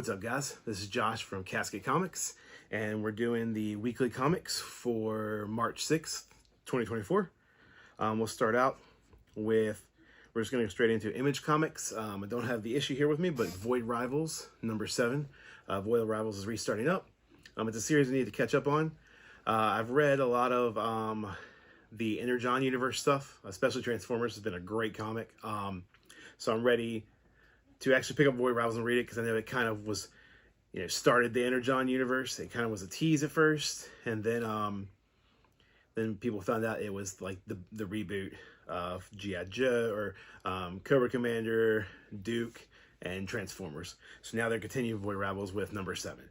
What's up, guys? This is Josh from Casket Comics, and we're doing the weekly comics for March 6th, 2024. We'll start out with, we're just going to go straight into Image Comics. I don't have the issue here with me, but Void Rivals, number 7. Void Rivals is restarting up. It's a series I need to catch up on. I've read a lot of the Energon universe stuff, especially Transformers has been a great comic. So I'm ready to actually pick up Void Rivals and read it, because I know it kind of was, started the Energon universe. It kind of was a tease at first, and then people found out it was like the reboot of G.I. Joe or Cobra Commander, Duke, and Transformers. So now they're continuing Void Rivals with number 7.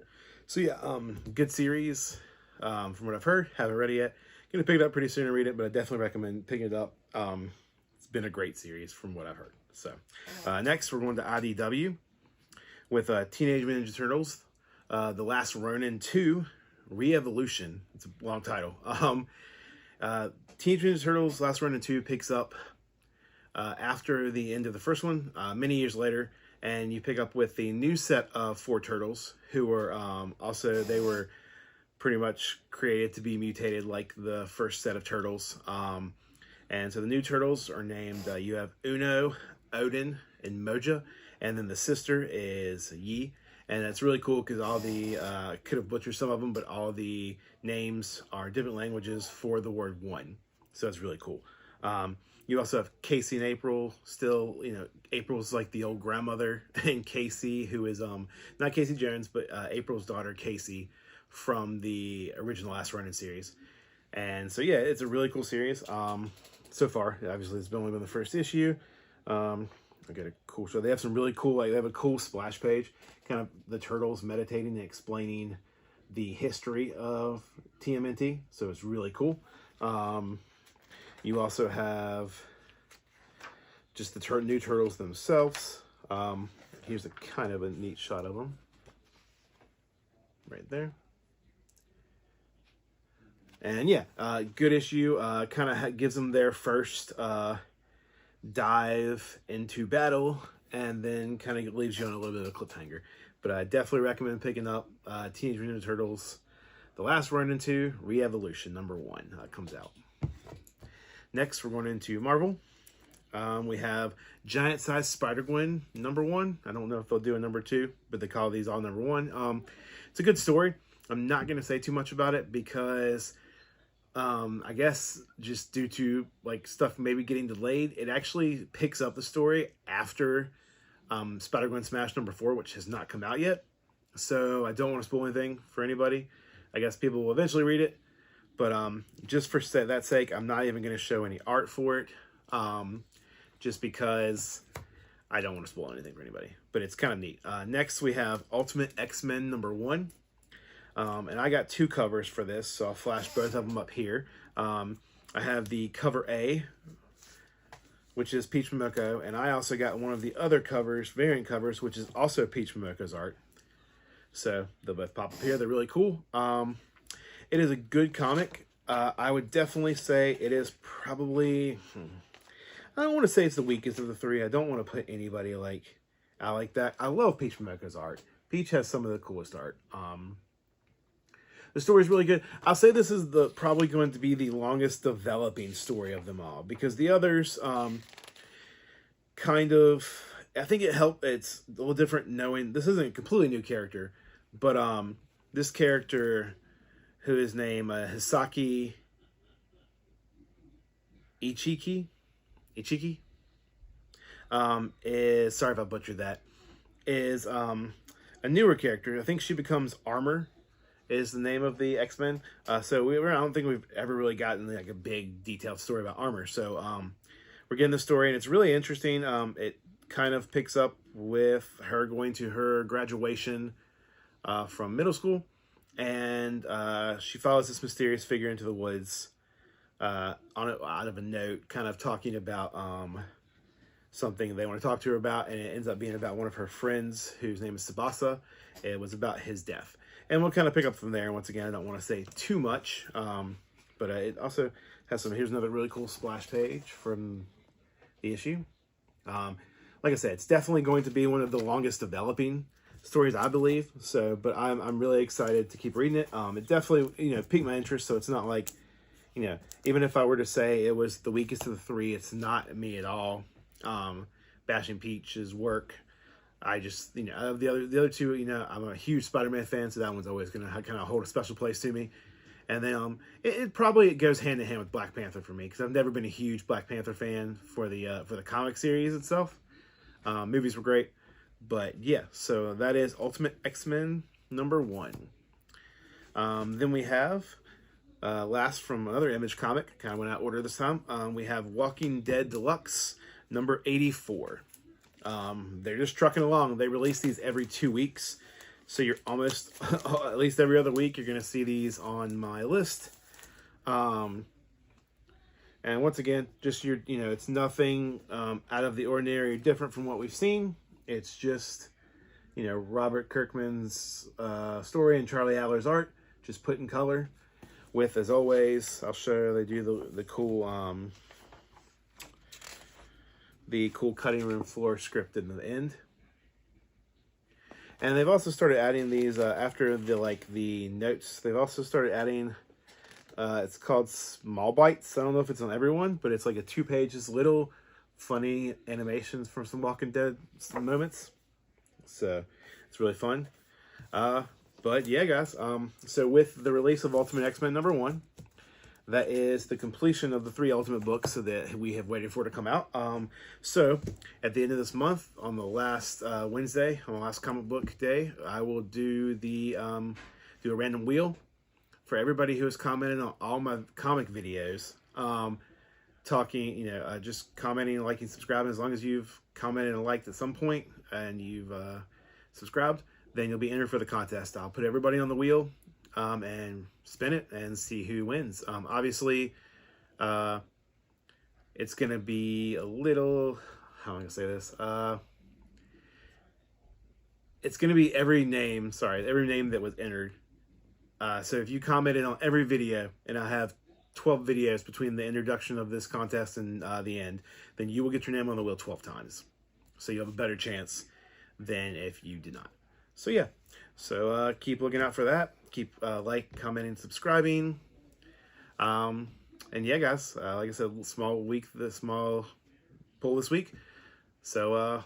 So yeah, good series from what I've heard. Haven't read it yet. Gonna pick it up pretty soon and read it, but I definitely recommend picking it up. It's been a great series from what I've heard. So next we're going to IDW with Teenage Mutant Ninja Turtles, The Last Ronin 2, Re-Evolution. It's a long title. Teenage Mutant Ninja Turtles Last Ronin 2 picks up after the end of the first one, many years later, and you pick up with the new set of 4 turtles who were also, they were pretty much created to be mutated like the first set of turtles. And so the new turtles are named, you have Uno, Odin, and Moja, and then the sister is Yi. And that's really cool because all the, could have butchered some of them, but all the names are different languages for the word one. So that's really cool. You also have Casey and April still, April's like the old grandmother, and Casey, who is, not Casey Jones, but April's daughter, Casey, from the original Last Ronin series. And so, yeah, it's a really cool series. So far, obviously, it's only been the first issue. I got a cool show. They have some really cool, they have a cool splash page, kind of the turtles meditating and explaining the history of TMNT. So it's really cool. You also have just the new turtles themselves. Here's a kind of a neat shot of them right there. And yeah, good issue. Kind of gives them their first dive into battle, and then kind of leaves you on a little bit of a cliffhanger. But I definitely recommend picking up Teenage Mutant Ninja Turtles, The Last Ronin 2, Re-Evolution, number 1 comes out. Next, we're going into Marvel. We have Giant Size Spider-Gwen, number 1. I don't know if they'll do a number 2, but they call these all number 1. It's a good story. I'm not going to say too much about it because I guess just due to stuff maybe getting delayed, it actually picks up the story after Spider-Gwen Smash number 4, which has not come out yet. So I don't want to spoil anything for anybody. I guess people will eventually read it, but just for that sake, I'm not even going to show any art for it, just because I don't want to spoil anything for anybody. But it's kind of neat. Next, we have Ultimate X-Men number 1. And I got 2 covers for this, so I'll flash both of them up here. I have the cover A, which is Peach Momoko, and I also got one of the other covers, variant covers, which is also Peach Momoko's art. So they'll both pop up here. They're really cool. It is a good comic. I would definitely say it is probably, I don't want to say it's the weakest of the 3. I don't want to put anybody out like that. I love Peach Momoko's art. Peach has some of the coolest art. The story is really good. I'll say this is probably going to be the longest developing story of them all, because the others kind of, I think it's a little different knowing this isn't a completely new character, but this character, who is named Hisaki Ichiki, is, sorry if I butchered that, is a newer character. I think she becomes Armor, is the name of the X-Men. So I don't think we've ever really gotten a big detailed story about Armor. So we're getting the story, and it's really interesting. It kind of picks up with her going to her graduation from middle school, and she follows this mysterious figure into the woods out of a note, kind of talking about something they want to talk to her about, and it ends up being about one of her friends whose name is Tsubasa. It was about his death. And we'll kind of pick up from there. Once again, I don't want to say too much, but it also has here's another really cool splash page from the issue. Like I said, it's definitely going to be one of the longest developing stories, I believe. So, but I'm really excited to keep reading it. It definitely, piqued my interest. So it's not like, even if I were to say it was the weakest of the three, it's not me at all. Bashing Peach's work, I just, the other two, I'm a huge Spider-Man fan, so that one's always going to kind of hold a special place to me. And then it probably goes hand in hand with Black Panther for me, because I've never been a huge Black Panther fan for the comic series itself. Movies were great, but yeah. So that is Ultimate X-Men #1. Then we have last from another Image comic. Kind of went out of order this time. We have Walking Dead Deluxe #84. They're just trucking along. They release these every 2 weeks. So you're almost, at least every other week, you're going to see these on my list. And once again, just it's nothing out of the ordinary, different from what we've seen. It's just, Robert Kirkman's story and Charlie Adler's art, just put in color. With, as always, I'll show you, they do the cool cutting room floor script in the end. And they've also started adding these after the notes. They've also started adding. It's called Small Bites. I don't know if it's on everyone, but it's like a 2 pages, little funny animations from some Walking Dead moments. So it's really fun. But yeah, guys. So with the release of Ultimate X-Men #1, that is the completion of the 3 Ultimate books that we have waited for to come out. So at the end of this month, on the last Wednesday, on the last comic book day, I will do a random wheel for everybody who has commented on all my comic videos. Just commenting, liking, subscribing. As long as you've commented and liked at some point and you've subscribed, then you'll be entered for the contest. I'll put everybody on the wheel. And spin it and see who wins. Obviously, it's going to be a little, how am I going to say this? It's going to be every name that was entered. So if you commented on every video, and I have 12 videos between the introduction of this contest and the end, then you will get your name on the wheel 12 times. So you have a better chance than if you did not. So yeah, keep looking out for that. Keep commenting, subscribing. And yeah, guys, like I said, small pull this week. So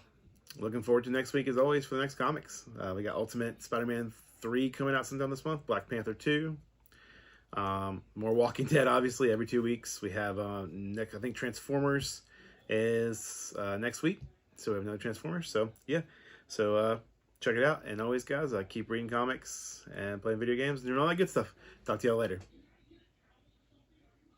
looking forward to next week as always for the next comics. We got Ultimate Spider-Man 3 coming out sometime this month. Black Panther 2. More Walking Dead, obviously, every 2 weeks. We have I think Transformers is next week. So we have another Transformers. So yeah. Check it out. And always, guys, keep reading comics and playing video games and doing all that good stuff. Talk to y'all later.